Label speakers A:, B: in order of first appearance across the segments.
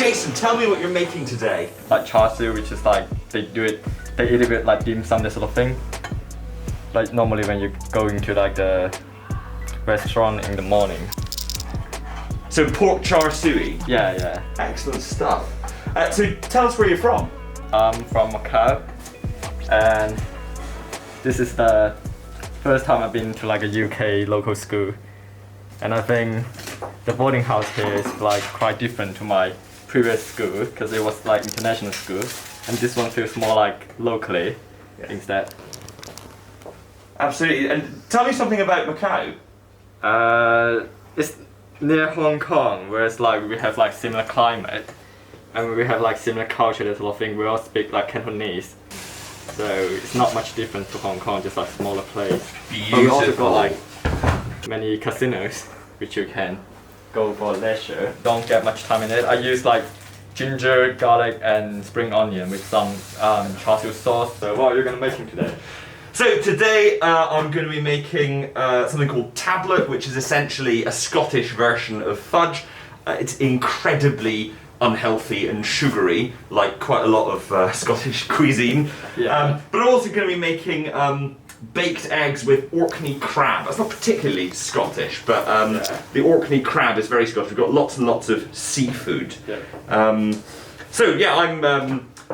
A: Jason, tell me what you're making today.
B: Like char siu, which is like they eat it with like dim sum, that sort of thing. Like normally when you're going to like the restaurant in the morning.
A: So pork char siu.
B: Yeah.
A: Excellent stuff. So tell us where you're from.
B: I'm from Macau, and this is the first time I've been to like a UK local school, and I think the boarding house here is like quite different to my previous school because it was like international school, and this one feels more like locally instead.
A: Absolutely. And tell me something about Macau.
B: It's near Hong Kong, where it's like we have like similar climate, and we have like similar culture, that sort of thing. We all speak like Cantonese, so it's not much different to Hong Kong, just like smaller place. But we also got like many casinos, which you can go for leisure. Don't get much time in it. I use like ginger, garlic, and spring onion with some char siu sauce. So what are you gonna make today?
A: So today I'm going to be making something called tablet, which is essentially a Scottish version of fudge. It's incredibly unhealthy and sugary, like quite a lot of Scottish cuisine.
B: Yeah.
A: But I'm also going to be making baked eggs with Orkney crab. That's not particularly Scottish, but the Orkney crab is very Scottish. We've got lots and lots of seafood.
B: Yeah.
A: So yeah, I'm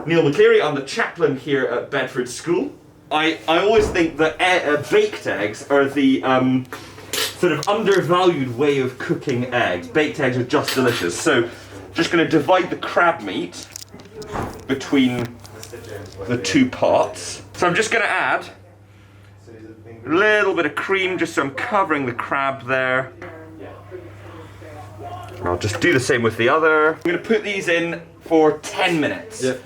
A: Neil McCleary. I'm the chaplain here at Bedford School. I always think that baked eggs are the sort of undervalued way of cooking eggs. Baked eggs are just delicious. So, just going to divide the crab meat between the two pots. So I'm just going to add a little bit of cream just so I'm covering the crab there. I'll just do the same with the other. I'm going to put these in for 10 minutes.
B: Yeah.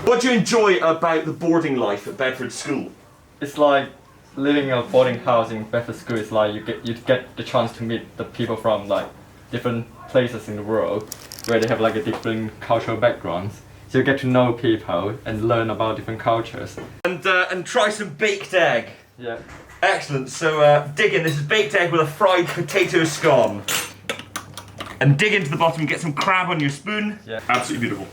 A: What do you enjoy about the boarding life at Bedford School?
B: It's like living in a boarding house in Bedford School. It's like you get the chance to meet the people from like different places in the world where they have like a different cultural backgrounds. So you get to know people and learn about different cultures.
A: And try some baked egg.
B: Yeah.
A: Excellent. So dig in. This is baked egg with a fried potato scone. And dig into the bottom. Get some crab on your spoon.
B: Yeah.
A: Absolutely beautiful.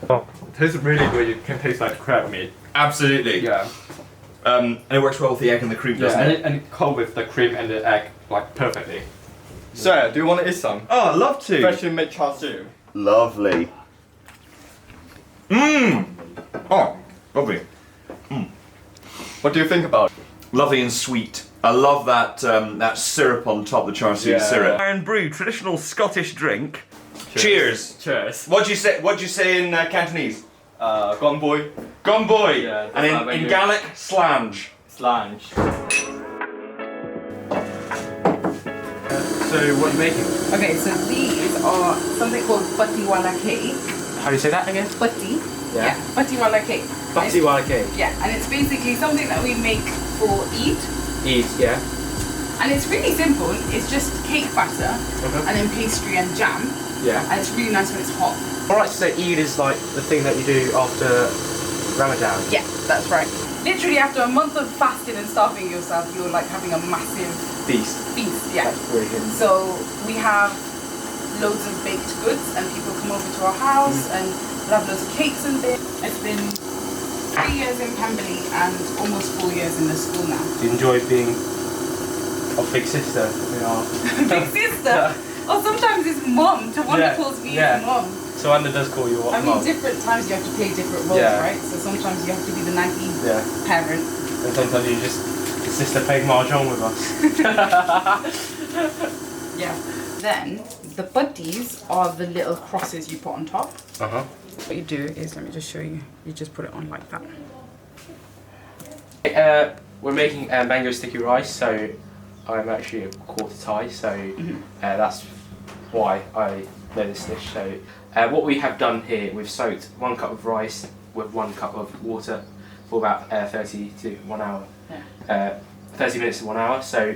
B: Oh, it tastes really good. You can taste like crab meat.
A: Absolutely.
B: Yeah.
A: And it works well with the egg and the cream, doesn't it?
B: And it comes with the cream and the egg like perfectly. So, do you want to eat some?
A: Oh, I'd love to.
B: Freshly made char siu.
A: Lovely. Mmm. Oh, lovely.
B: What do you think about it?
A: Lovely and sweet. I love that that syrup on top, the char siu syrup. Iron brew, traditional Scottish drink. Cheers.
B: Cheers.
A: What'd you say in Cantonese?
B: Gong boy.
A: Gong boy.
B: Yeah,
A: and in Gaelic, slange.
B: Slange.
C: So what are you making?
D: Okay, so these are something called putty wala cake.
C: How do you say that again?
D: Putty.
C: Yeah.
D: Putty wala cake.
C: Putty wala cake.
D: Yeah, and it's basically something that we make for Eid.
C: Eid, yeah.
D: And it's really simple. It's just cake batter and then pastry and jam.
C: Yeah.
D: And it's really nice when it's hot.
C: Alright, so Eid is like the thing that you do after Ramadan.
D: Yeah, that's right. Literally after a month of fasting and starving yourself, you're like having a massive
C: Feast.
D: feast. Yeah.
C: That's really good.
D: So we have loads of baked goods and people come over to our house and we'll have loads of cakes and things. It's been 3 years in Pemberley and almost 4 years in the school now.
C: Do you enjoy being a big sister? You know?
D: Big sister? Or sometimes it's mom. Tawanda calls me mom.
C: So Anna does call you
D: I mean,
C: mom.
D: different times you have to play different roles, right? So sometimes you have to be the naggy parent.
C: And sometimes you just, the sister played mahjong with us.
D: Yeah. Then, the buddies are the little crosses you put on top. What you do is, let me just show you, you just put it on like that.
C: We're making mango sticky rice, so I'm actually a quarter Thai, so that's why I know this dish. So what we have done here, we've soaked 1 cup of rice with 1 cup of water for about 30 to 1 hour. 30 minutes to 1 hour. So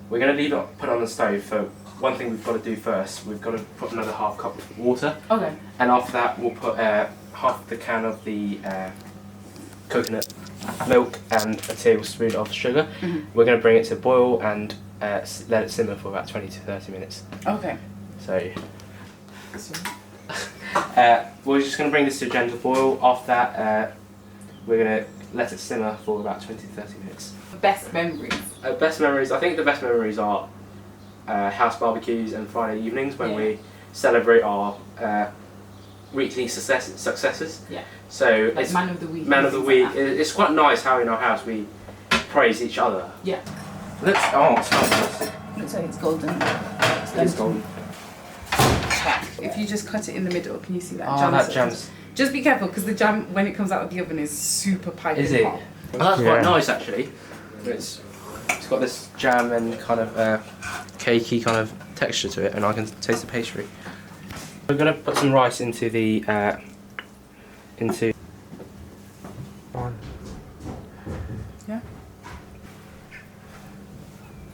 C: we're going to leave it put on the stove for one thing we've got to do first. We've got to put another half cup of water.
D: Okay.
C: And after that, we'll put half the can of the coconut milk and a tablespoon of sugar. We're going to bring it to boil and let it simmer for about 20 to 30 minutes.
D: Okay.
C: So, we're just going to bring this to a gentle boil. After that, we're going to let it simmer for about 20 to 30 minutes.
D: Best memories.
C: Best memories, I think the best memories are house barbecues and Friday evenings when we celebrate our weekly successes.
D: Yeah.
C: So
D: Like
C: it's
D: man of the week.
C: man of the
D: and
C: week.
D: things like
C: It's quite nice how in our house we praise each other.
D: that. Yeah.
C: It smells nice.
D: Looks like it's golden.
C: It's golden.
D: If you just cut it in the middle, can you see that
C: Oh,
D: jam?
C: that jam's.
D: Just be careful because the jam, when it comes out of the oven, is super piping
C: Is it?
D: hot.
C: Oh, that's quite nice actually. It's got this jam and kind of cakey kind of texture to it, and I can taste the pastry. We're gonna put some rice into the
D: Yeah.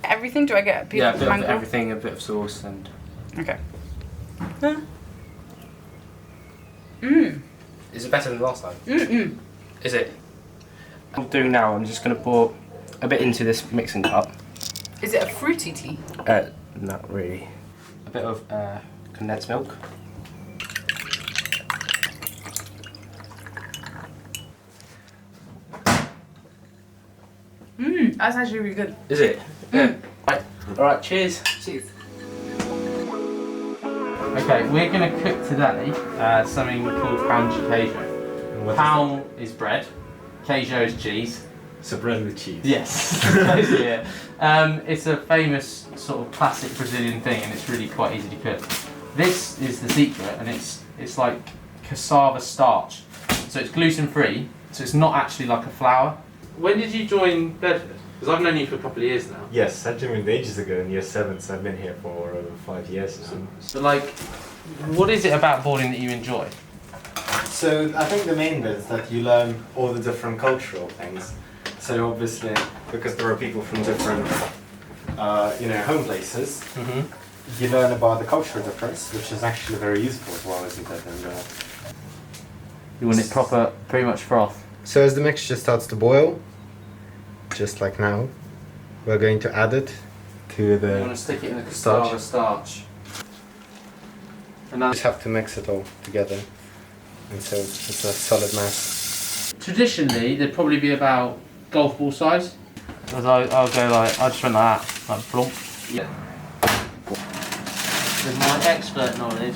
D: Everything? Do I get a bit
C: a
D: of
C: bit of
D: mango?
C: everything, a bit of sauce, and
D: Okay.
C: is it better than last time?
D: Mm-mm.
C: Is it? What I'm doing now, I'm just gonna pour a bit into this mixing cup.
D: Is it a fruity tea?
C: Not really. A bit of condensed milk.
D: That's actually really good.
C: Is it? Yeah. Right. Alright, cheers.
D: Cheers.
C: Okay, we're going to cook today something called pound queijo. Pound is bread, queijo is cheese.
B: So bread with cheese.
C: Yes. Yeah. It's a famous sort of classic Brazilian thing, and it's really quite easy to cook. This is the secret, and it's like cassava starch, so it's gluten free. So it's not actually like a flour. When did you join Bedford? Because I've known you for a couple of years now.
B: Yes, I joined ages ago in year 7, so I've been here for over 5 years now.
C: So like, what is it about boarding that you enjoy?
B: So I think the main bit is that you learn all the different cultural things. So obviously, because there are people from different, home places, you learn about the cultural difference, which is actually very useful as well, isn't it? And,
C: You want it proper, pretty much froth.
E: So as the mixture starts to boil, just like now, we're going to add it to
C: You want
E: the...
C: to stick it in the cassava starch. And
E: Just have to mix it all together, and so it's a solid mass.
C: traditionally, they'd probably be about golf ball size. Because I'll go like, I just went like that, like plump. Yeah. With my expert knowledge.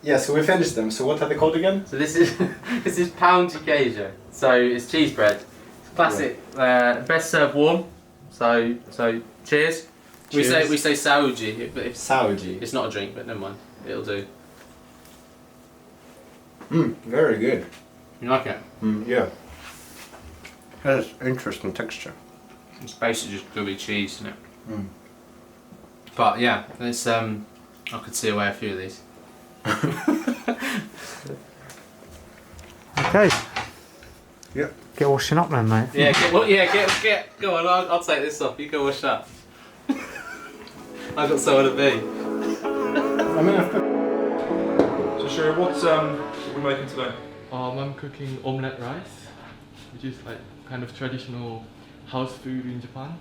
E: Yeah, so we finished them. So what are they called again?
C: So this is this is pound queijo. So it's cheese bread. It's classic. Best served warm. So cheers.
E: Cheers.
C: We say saúde, but
E: Saúde.
C: it's not a drink, but never mind. It'll do.
E: Very good.
C: You like it?
E: Yeah. Has interesting texture.
C: It's basically just gooey cheese, isn't it? But yeah, it's I could see away a few of these.
F: Okay,
E: Yeah.
F: get washing up then, mate.
C: Get. Go on, I'll take this off. You go wash up. I've got somewhere to be.
E: I mean, I've put...
G: So Sherry, what are we making today?
H: I'm cooking omelette rice, which is like kind of traditional house food in Japan.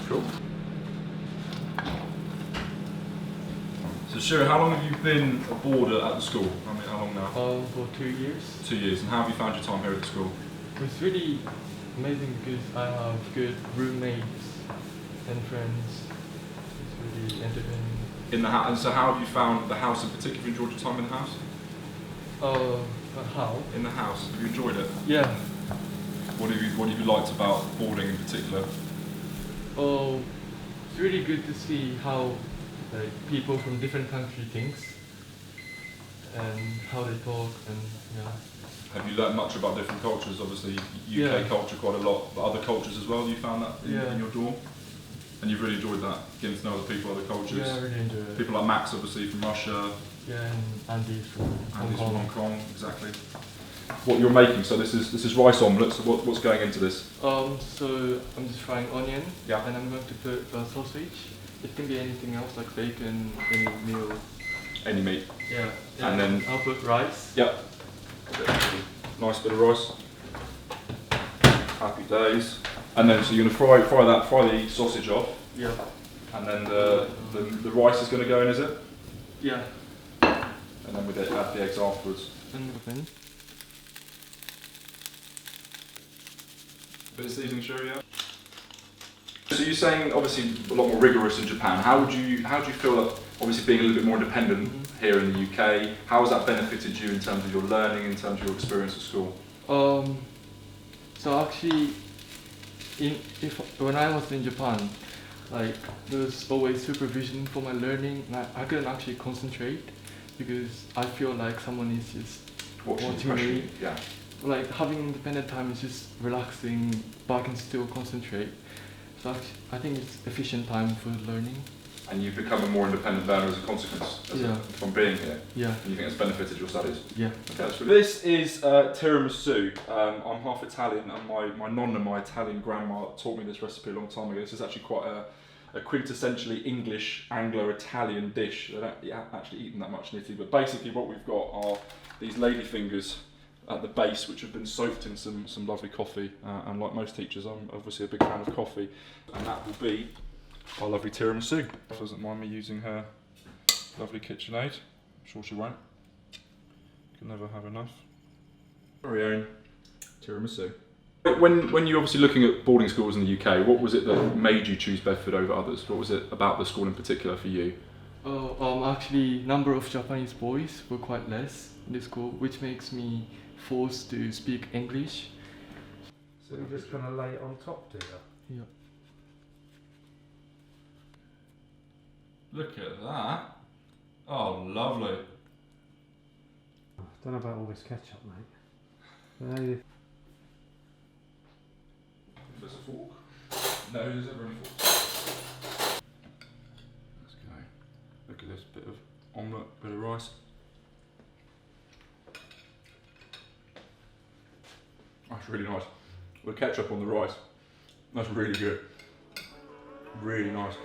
G: Cool. So Sherry, how long have you been a boarder at the school? I mean, how long now?
H: For 2 years.
G: 2 years. And how have you found your time here at the school?
H: It's really amazing because I have good roommates and friends. It's really entertaining.
G: In the house. And so how have you found the house in particular? Have you enjoyed your time in the house?
H: But how?
G: In the house. Have you enjoyed it?
H: Yeah.
G: What have you liked about boarding in particular?
H: Oh, it's really good to see how like people from different countries think and how they talk and yeah.
G: Have you learnt much about different cultures? Obviously, UK
H: Yeah.
G: culture quite a lot, but other cultures as well. You found that in your dorm, and you've really enjoyed that, getting to know other people, other cultures.
H: Yeah, I really enjoy it.
G: People like Max, obviously from Russia.
H: Yeah, and Andy's from Hong
G: Andy's from
H: Kong.
G: Hong Kong, exactly. What you're making? So this is rice omelette. So what's going into this?
H: So I'm just frying onion.
G: Yeah.
H: And I'm going to put sausage. It can be anything else like bacon, any meal.
G: Any meat.
H: Yeah.
G: And then-
H: I'll put rice.
G: Yep. Nice bit of rice. Happy days. And then so you're gonna fry the sausage off,
H: Yeah.
G: and then the rice is gonna go in, is it?
H: Yeah.
G: And then we add the eggs afterwards.
H: And then
G: Bit of seasoning, sure, yeah. So you're saying obviously a lot more rigorous in Japan. How do you feel that obviously being a little bit more independent here in the UK? How has that benefited you in terms of your learning, in terms of your experience at school?
H: So actually, when I was in Japan, like there was always supervision for my learning. I couldn't actually concentrate because I feel like someone is just watching me.
G: Yeah.
H: Like having independent time is just relaxing, but I can still concentrate. So I think it's efficient time for learning.
G: And you've become a more independent learner as a consequence from being here.
H: Yeah.
G: And you think it's benefited your studies?
H: Yeah.
G: Okay, that's really this is tiramisu. I'm half Italian, and my nonna, my Italian grandma, taught me this recipe a long time ago. This is actually quite a quintessentially English Anglo-Italian dish. They don't actually eat that much in Italy, but basically what we've got are these lady fingers at the base, which have been soaked in some lovely coffee, and like most teachers, I'm obviously a big fan of coffee, and that will be our lovely tiramisu. She doesn't mind me using her lovely KitchenAid. I'm sure she won't. Can never have enough. Very own tiramisu. When you're obviously looking at boarding schools in the UK, what was it that made you choose Bedford over others? What was it about the school in particular for you?
H: Actually, number of Japanese boys were quite less in the school, which makes me forced to speak English.
E: So you're just gonna lay it on top, do you?
H: Yeah.
G: Look at that. Oh, lovely.
E: I don't know about all this ketchup, mate.
G: There's a fork. No, there's never any forks. Let's go. Look at this bit of omelette, bit of rice. That's really nice. With ketchup on the rice. That's really good. Really nice.